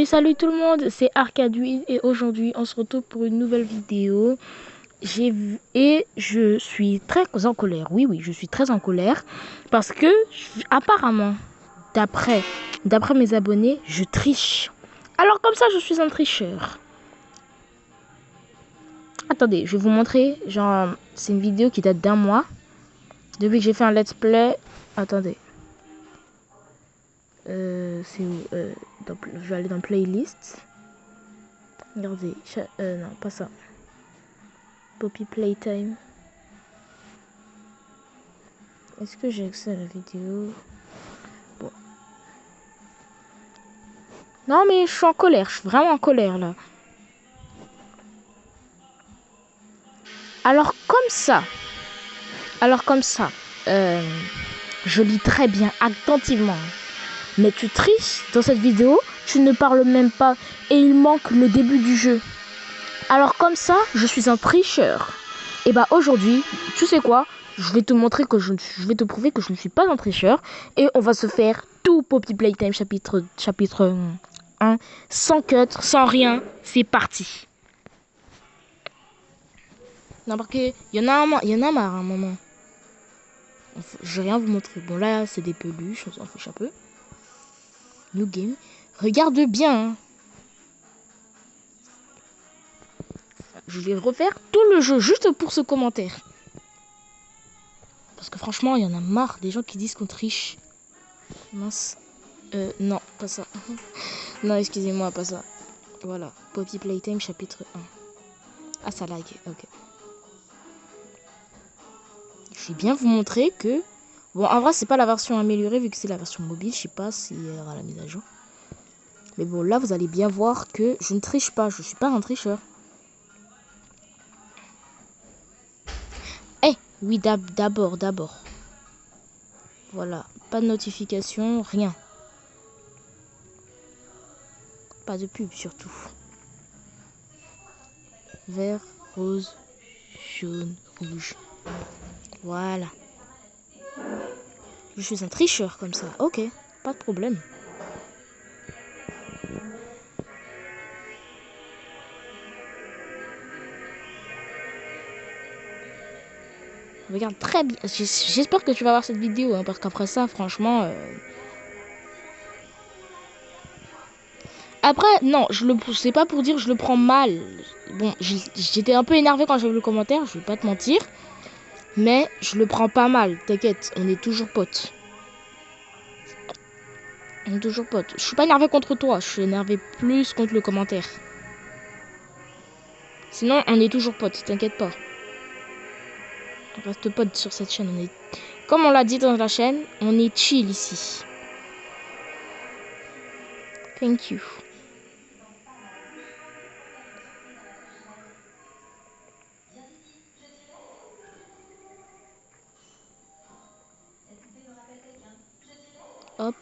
Salut tout le monde, c'est Arcaduil et aujourd'hui on se retrouve pour une nouvelle vidéo. Je suis très en colère. Oui, je suis très en colère parce que apparemment, d'après mes abonnés, je triche. Alors comme ça, je suis un tricheur. Attendez, je vais vous montrer. Genre, c'est une vidéo qui date d'un mois. Depuis que j'ai fait un let's play. Attendez. C'est où je vais aller dans playlist. Regardez. Non, pas ça. Poppy Playtime. Est-ce que j'ai accès à la vidéo? Bon. Non mais je suis en colère, je suis vraiment en colère là. Alors comme ça, je lis très bien, attentivement. Mais tu triches dans cette vidéo, tu ne parles même pas et il manque le début du jeu. Alors comme ça, je suis un tricheur. Et bah aujourd'hui, tu sais quoi? Je vais te montrer que je vais te prouver que je ne suis pas un tricheur. Et on va se faire tout Poppy Playtime chapitre 1. Sans cut, sans rien. C'est parti. Non, parce qu'il y en a marre à un moment. Je vais rien vous montrer. Bon là, c'est des peluches, on s'en fiche un peu. New game. Regarde bien. Hein. Je vais refaire tout le jeu juste pour ce commentaire. Parce que franchement, il y en a marre des gens qui disent qu'on triche. Mince. Non, pas ça. Non, excusez-moi, pas ça. Voilà. Poppy Playtime, chapitre 1. Ah, ça lag. Ok. Je vais bien vous montrer que... Bon, en vrai, c'est pas la version améliorée, vu que c'est la version mobile. Je sais pas si il y aura la mise à jour. Mais bon, là, vous allez bien voir que je ne triche pas. Je suis pas un tricheur. Eh, oui, d'abord. Voilà. Pas de notification, rien. Pas de pub, surtout. Vert, rose, jaune, rouge. Voilà. Je suis un tricheur comme ça. Ok, pas de problème. Regarde très bien. J'espère que tu vas voir cette vidéo. Hein, parce qu'après ça, franchement... Après, non, c'est pas pour dire que je le prends mal. Bon, j'étais un peu énervé quand j'ai vu le commentaire. Je vais pas te mentir. Mais je le prends pas mal. T'inquiète, on est toujours potes. On est toujours potes. Je suis pas énervé contre toi. Je suis énervé plus contre le commentaire. Sinon, on est toujours potes. T'inquiète pas. On reste potes sur cette chaîne. Comme on l'a dit dans la chaîne, on est chill ici. Thank you. Hop.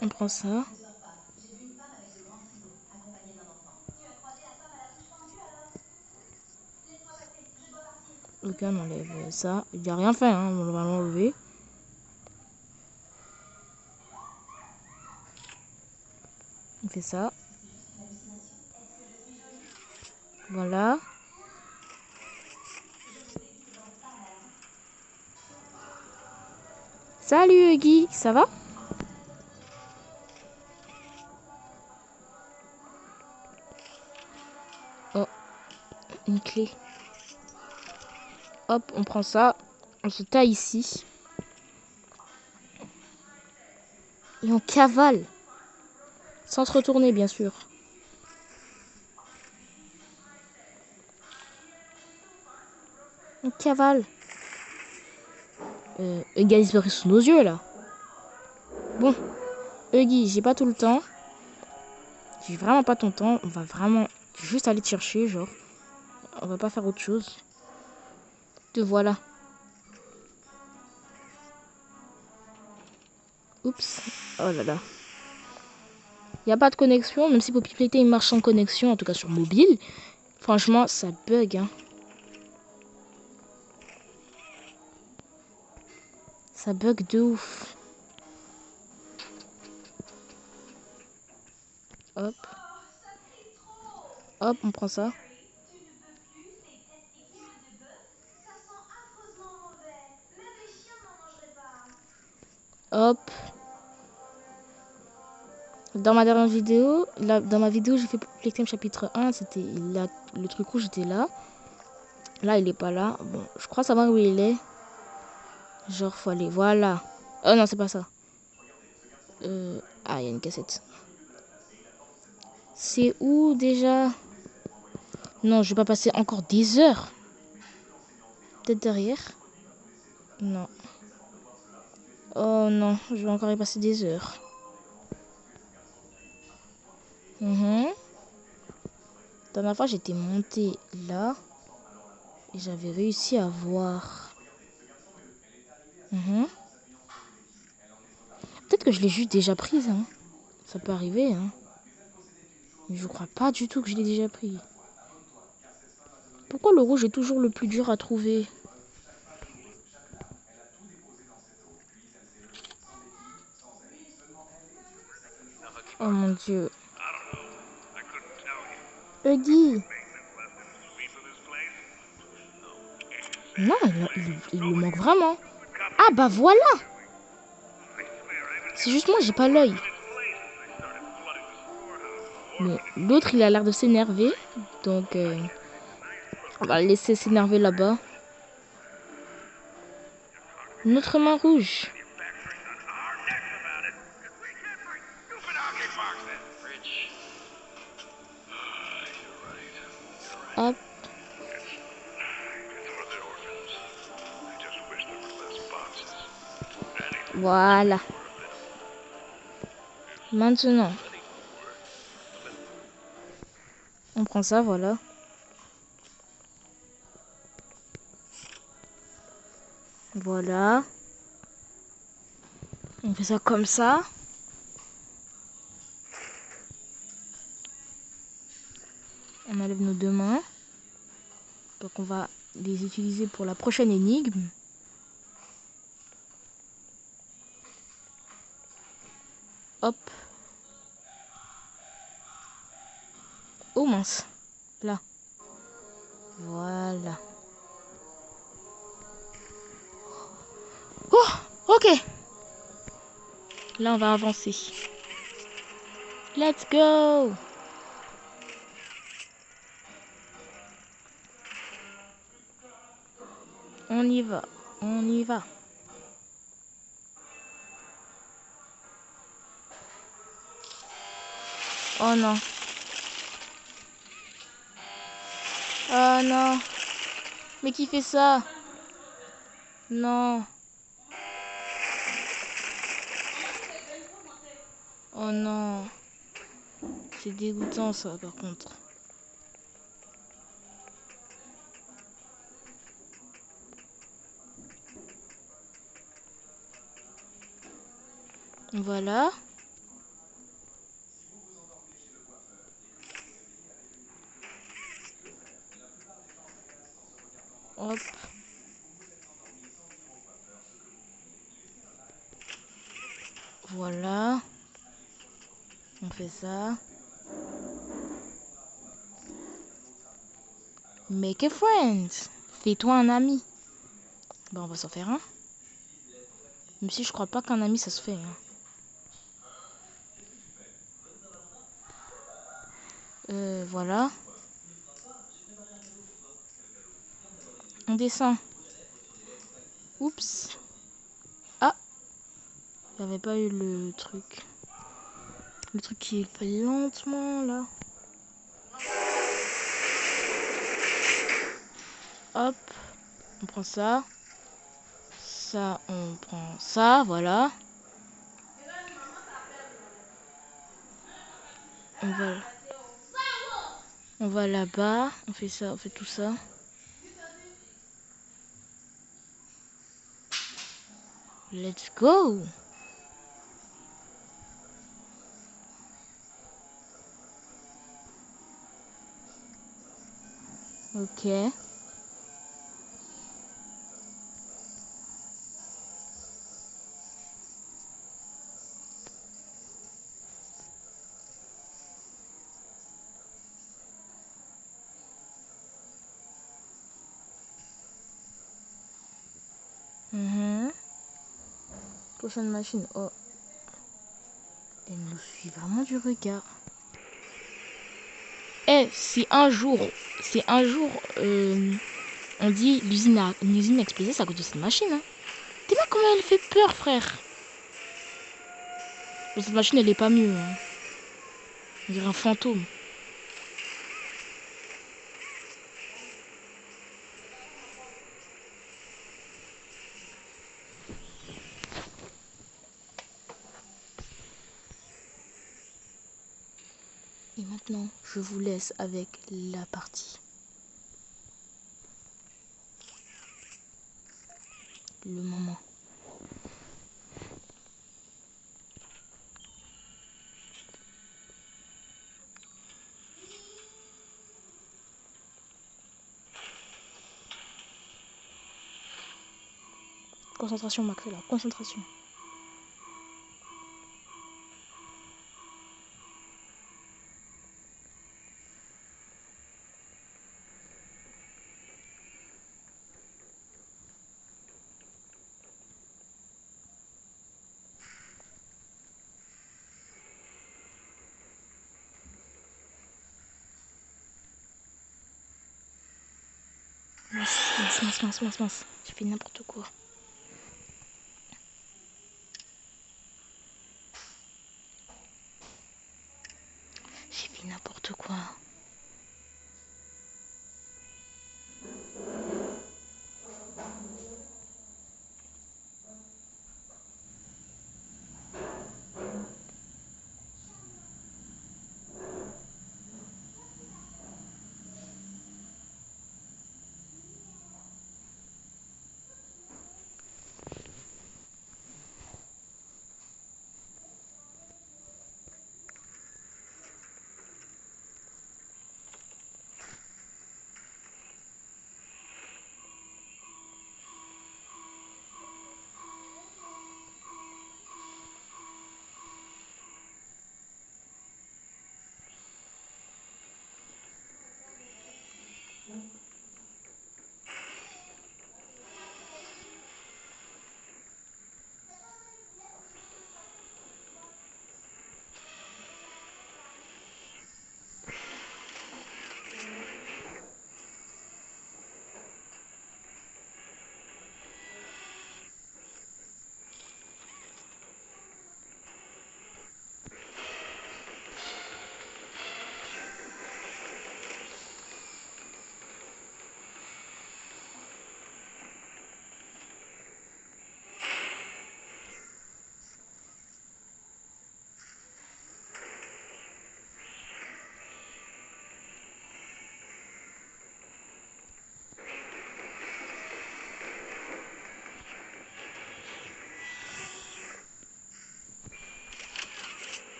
On prend ça. Ok, on enlève ça. Il n'y a rien fait, hein. On va l'enlever. On fait ça. Voilà. Salut Guy, ça va? Oh, une clé. Hop, on prend ça. On se taille ici. Et on cavale. Sans se retourner, bien sûr. On cavale. Guy disparaît sous nos yeux, là. Bon. Guy, j'ai pas tout le temps. J'ai vraiment pas ton temps. On va vraiment juste aller te chercher, genre. On va pas faire autre chose. Te voilà. Oups. Oh là là. Il n'y a pas de connexion, même si Poppy Playtime marche sans connexion, en tout cas sur mobile. Franchement, ça bug. Hein. Ça bug de ouf. Hop. Hop, on prend ça. Hop. Dans ma dernière vidéo, dans ma vidéo, j'ai fait Plectem chapitre 1, c'était là, le truc rouge était là. Là, il est pas là. Bon, je crois savoir où il est. Genre, faut aller, voilà. Oh non, c'est pas ça. Ah, il y a une cassette. C'est où déjà? Non, je vais pas passer encore des heures. Peut-être derrière. Non. Oh non, je vais encore y passer des heures. La dernière fois, j'étais montée là. Et j'avais réussi à voir. Peut-être que je l'ai juste déjà prise. Hein. Ça peut arriver. Hein. Mais je crois pas du tout que je l'ai déjà pris. Pourquoi le rouge est toujours le plus dur à trouver? Oh mon dieu. Huggy. Non, il le manque vraiment. Ah bah voilà. C'est juste moi, j'ai pas l'œil. Mais l'autre, il a l'air de s'énerver. Donc, on va le laisser s'énerver là-bas. Notre main rouge. Hop. Voilà. Maintenant, on prend ça, voilà. Voilà. On fait ça comme ça. On enlève nos deux mains. Donc on va les utiliser pour la prochaine énigme. Hop. Oh mince. Là. Voilà. Oh, ok. Là, on va avancer. Let's go. On y va. On y va. Oh non. Oh non. Mais qui fait ça? Non. Oh non. C'est dégoûtant ça par contre. Voilà. Hop. Voilà. On fait ça. Make a friend. Fais-toi un ami. Bon, on va s'en faire un. Même si je crois pas qu'un ami ça se fait. Hein. Voilà. On descend. Oups. Ah. J'avais pas eu le truc. Le truc qui est fait lentement là. Hop. On prend ça. Ça, on prend ça. Voilà. On va là-bas. On fait ça. On fait tout ça. Let's go. Ok. Prochaine machine. Oh. Elle nous suit vraiment du regard. Eh, si un jour, on dit une usine a explosé, c'est à cause de cette machine. Hein. Dis-moi comment elle fait peur, frère. Mais cette machine, elle est pas mieux. Hein. On dirait un fantôme. Et maintenant, je vous laisse avec la partie. Le moment. Concentration, Max, là. Concentration. Mince. J'ai fait n'importe quoi. J'ai fait n'importe quoi.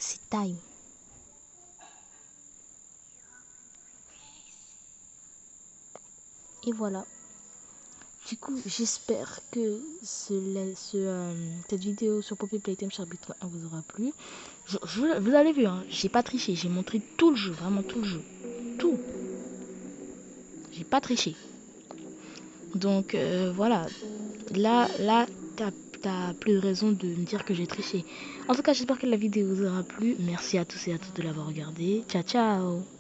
C'est time. Et voilà. Du coup, j'espère que cette vidéo sur Poppy Playtime Chapitre 1 vous aura plu. Vous avez vu, hein, j'ai pas triché. J'ai montré tout le jeu, vraiment tout le jeu. Tout. J'ai pas triché. Donc, voilà. Là, t'as plus de raison de me dire que j'ai triché. En tout cas, j'espère que la vidéo vous aura plu. Merci à tous et à toutes de l'avoir regardé. Ciao, ciao.